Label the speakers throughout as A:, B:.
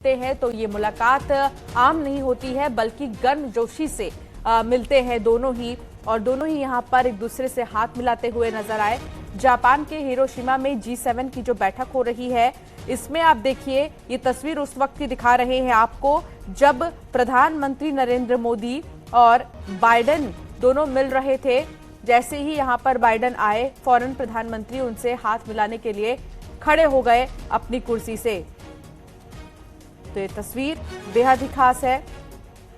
A: हैं तो ये मुलाकात आम नहीं होती है, बल्कि गर्मजोशी से मिलते हैं दोनों ही, और दोनों ही यहां पर एक दूसरे से हाथ मिलाते हुए नजर आए। जापान के हिरोशिमा में G7 की जो बैठक हो रही है, इसमें आप देखिए ये तस्वीर उस वक्त की दिखा रहे हैं आपको जब प्रधानमंत्री नरेंद्र मोदी और बाइडेन दोनों मिल रहे थे। जैसे ही यहां पर बाइडेन आए, फौरन प्रधानमंत्री उनसे हाथ मिलाने के लिए खड़े हो गए अपनी कुर्सी से। तो ये तस्वीर बेहद ही खास है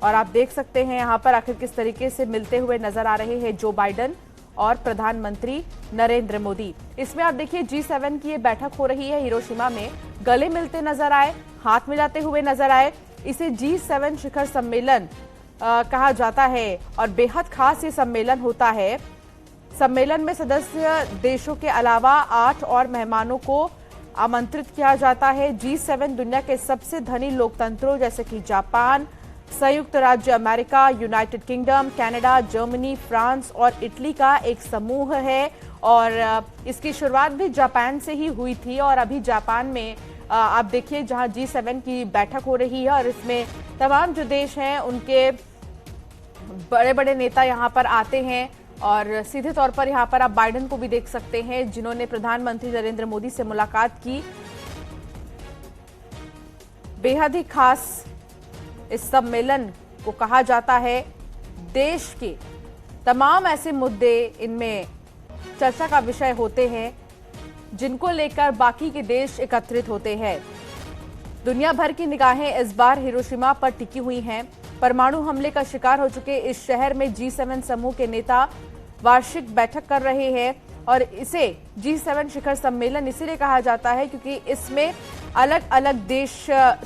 A: और आप देख सकते हैं यहां पर आखिर किस तरीके से मिलते हुए नजर आ रहे हैं जो बाइडेन और प्रधानमंत्री नरेंद्र मोदी। इसमें आप देखिए G7 की ये बैठक हो रही है हिरोशिमा में, गले मिलते नजर आए, हाथ मिलाते हुए नजर आए। इसे G7 शिखर सम्मेलन कहा जाता है और बेहद खास ये सम्मेलन होता है। सम्मेलन में सदस्य देशों के अलावा 8 और मेहमानों को आमंत्रित किया जाता है। G7 दुनिया के सबसे धनी लोकतंत्रों जैसे कि जापान, संयुक्त राज्य America, United kingdom, Canada, Germany, France और इटली का एक समूह है और इसकी शुरुआत भी जापान से ही हुई थी। और अभी जापान में आप देखिए जहां G7 की बैठक हो रही है और इसमें तमाम जो देश हैं उनके बड़े बड़े नेता यहां पर आते हैं और सीधे तौर पर यहां पर आप बाइडेन को भी देख सकते हैं जिन्होंने प्रधानमंत्री नरेंद्र मोदी से मुलाकात की। बेहद ही खास इस सम्मेलन को कहा जाता है। देश के तमाम ऐसे मुद्दे इनमें चर्चा का विषय होते हैं जिनको लेकर बाकी के देश एकत्रित होते हैं। दुनिया भर की निगाहें इस बार हिरोशिमा पर टिकी हुई हैं। परमाणु हमले का शिकार हो चुके इस शहर में G7 समूह के नेता वार्षिक बैठक कर रहे हैं और इसे G7 शिखर सम्मेलन इसीलिए कहा जाता है क्योंकि इसमें अलग अलग देश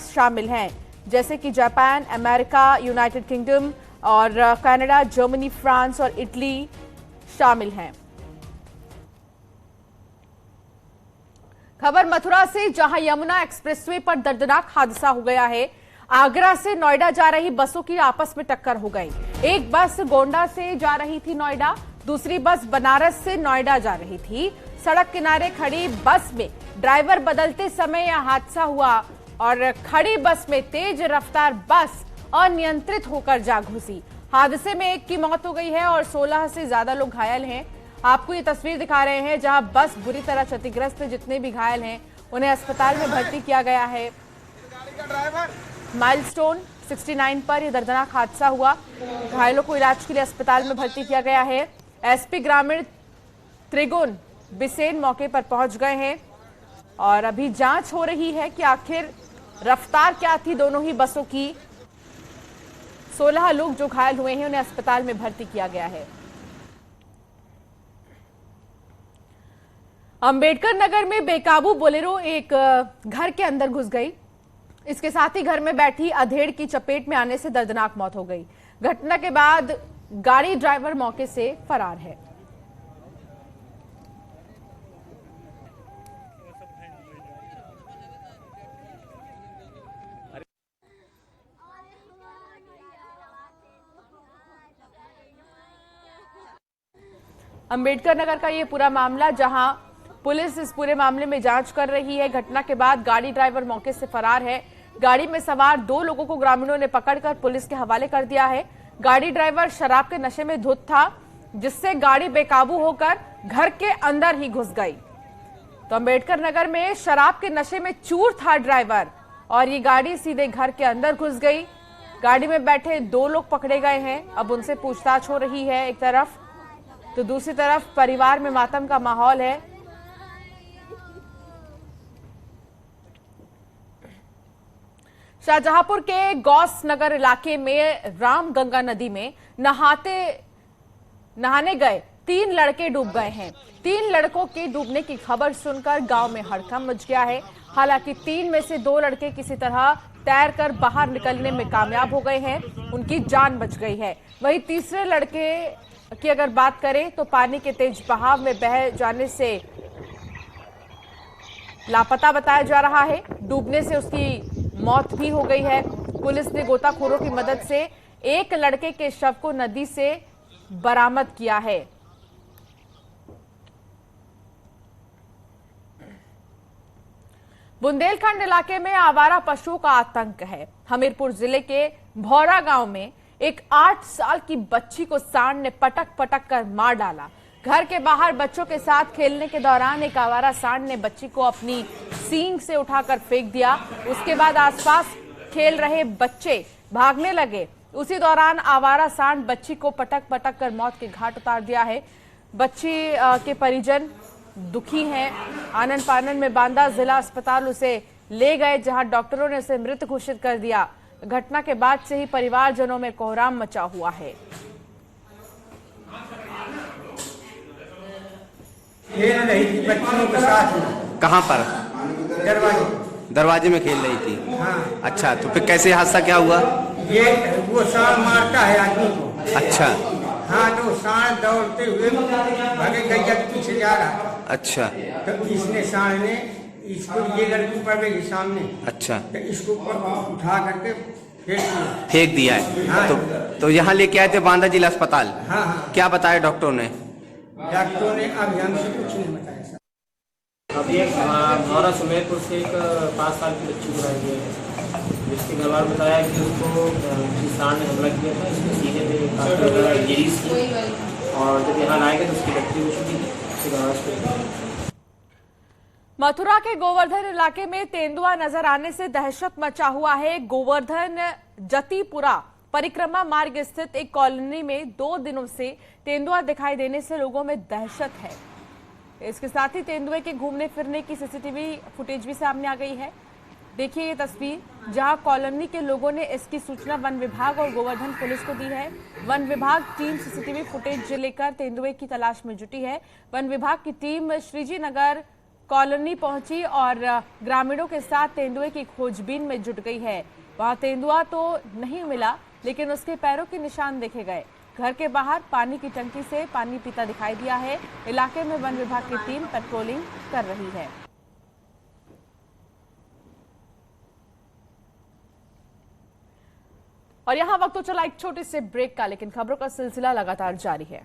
A: शामिल हैं, जैसे कि जापान, अमेरिका, यूनाइटेड किंगडम और कनाडा, जर्मनी, फ्रांस और इटली शामिल हैं। खबर मथुरा से, जहां यमुना एक्सप्रेसवे पर दर्दनाक हादसा हो गया है। आगरा से नोएडा जा रही बसों की आपस में टक्कर हो गई। एक बस गोंडा से जा रही थी नोएडा, दूसरी बस बनारस से नोएडा जा रही थी। सड़क किनारे खड़ी बस में ड्राइवर बदलते समय यह हादसा हुआ और खड़ी बस में तेज रफ्तार बस अनियंत्रित होकर जा घुसी। हादसे में एक की मौत हो गई है और 16 से ज्यादा लोग घायल हैं। आपको ये तस्वीर दिखा रहे हैं जहां बस बुरी तरह क्षतिग्रस्त है। जितने भी घायल हैं उन्हें अस्पताल में भर्ती किया गया है। माइलस्टोन 69 पर यह दर्दनाक हादसा हुआ। घायलों को इलाज के लिए अस्पताल में भर्ती किया गया है। एसपी ग्रामीण त्रिगुण बिसेन मौके पर पहुंच गए हैं और अभी जांच हो रही है कि आखिर रफ्तार क्या थी दोनों ही बसों की। 16 लोग जो घायल हुए हैं उन्हें अस्पताल में भर्ती किया गया है। अंबेडकर नगर में बेकाबू बोलेरो एक घर के अंदर घुस गई। इसके साथ ही घर में बैठी अधेड़ की चपेट में आने से दर्दनाक मौत हो गई। घटना के बाद गाड़ी ड्राइवर मौके से फरार है। अंबेडकर नगर का ये पूरा मामला, जहां पुलिस इस पूरे मामले में जांच कर रही है। घटना के बाद गाड़ी ड्राइवर मौके से फरार है। गाड़ी में सवार 2 लोगों को ग्रामीणों ने पकड़कर पुलिस के हवाले कर दिया है। गाड़ी ड्राइवर शराब के नशे में धुत था, जिससे गाड़ी बेकाबू होकर घर के अंदर ही घुस गई। तो अंबेडकर नगर में शराब के नशे में चूर था ड्राइवर और ये गाड़ी सीधे घर के अंदर घुस गई। गाड़ी में बैठे 2 लोग पकड़े गए हैं। अब उनसे पूछताछ हो रही है एक तरफ, तो दूसरी तरफ परिवार में मातम का माहौल है। शाहजहांपुर के गौस नगर इलाके में रामगंगा नदी में नहाने गए 3 लड़के डूब गए हैं। 3 लड़कों के डूबने की खबर सुनकर गांव में हड़कंप मच गया है। हालांकि 3 में से 2 लड़के किसी तरह तैरकर बाहर निकलने में कामयाब हो गए हैं, उनकी जान बच गई है। वहीं तीसरे लड़के की अगर बात करें तो पानी के तेज बहाव में बह जाने से लापता बताया जा रहा है। डूबने से उसकी मौत भी हो गई है। पुलिस ने गोताखोरों की मदद से एक लड़के के शव को नदी से बरामद किया है। बुंदेलखंड इलाके में आवारा पशुओं का आतंक है। हमीरपुर जिले के भौरा गांव में एक 8 साल की बच्ची को सांड ने पटक पटक कर मार डाला। घर के बाहर बच्चों के साथ खेलने के दौरान एक आवारा सांड ने बच्ची को अपनी सींग से उठाकर फेंक दिया। उसके बाद आसपास खेल रहे बच्चे भागने लगे। उसी दौरान आवारा सांड बच्ची को पटक पटक कर मौत के घाट उतार दिया है। बच्ची के परिजन दुखी हैं। आनन फानन में बांदा जिला अस्पताल उसे ले गए, जहां डॉक्टरों ने उसे मृत घोषित कर दिया। घटना के बाद से ही परिवारजनों में कोहराम मचा हुआ है।
B: खेल रही थी बच्चों के साथ।
C: कहाँ पर? दरवाजे में खेल रही थी।
B: हाँ।
C: अच्छा, तो फिर कैसे हादसा क्या हुआ?
B: ये वो सांड मारता है आदमी को।
C: अच्छा।
B: हाँ, तो सांड दौड़ते हुए भागे, गैया के पीछे जा रहा। अच्छा। तो इसने सांड ने इसको, ये लड़की पड़ गई सामने। अच्छा। तो इसको उठा करके फेंक दिया है। हाँ।
C: तो यहाँ लेके आए थे बांदा जिला अस्पताल।
B: हाँ हाँ।
C: क्या बताया डॉक्टरों ने?
B: डॉक्टरों ने अभी हमसे कुछ नहीं बताया।
D: अभी एक भौरा सुमेरपुर से एक 5 साल की बच्ची को लाया गया है, जिसके घर वालों ने बताया कि उसको सांड ने हमला किया था। इसके सीने में काफी ज़्यादा इंजरीज थी और जब यहाँ लाए गए तो उसकी बच्ची हो चुकी थी।
A: मथुरा के गोवर्धन इलाके में तेंदुआ नजर आने से दहशत मचा हुआ है। गोवर्धन जतीपुरा परिक्रमा मार्ग स्थित एक कॉलोनी में 2 दिनों से तेंदुआ दिखाई देने से लोगों में दहशत है। इसके साथ ही तेंदुए के घूमने फिरने की सीसीटीवी फुटेज भी सामने आ गई है। देखिए ये तस्वीर, जहां कॉलोनी के लोगों ने इसकी सूचना वन विभाग और गोवर्धन पुलिस को दी है। वन विभाग टीम सीसीटीवी फुटेज लेकर तेंदुए की तलाश में जुटी है। वन विभाग की टीम श्रीजी नगर कॉलोनी पहुंची और ग्रामीणों के साथ तेंदुए की खोजबीन में जुट गई है। वहां तेंदुआ तो नहीं मिला, लेकिन उसके पैरों के निशान देखे गए। घर के बाहर पानी की टंकी से पानी पीता दिखाई दिया है। इलाके में वन विभाग की टीम पेट्रोलिंग कर रही है। और यहां वक्त तो चला एक छोटे से ब्रेक का, लेकिन खबरों का सिलसिला लगातार जारी है।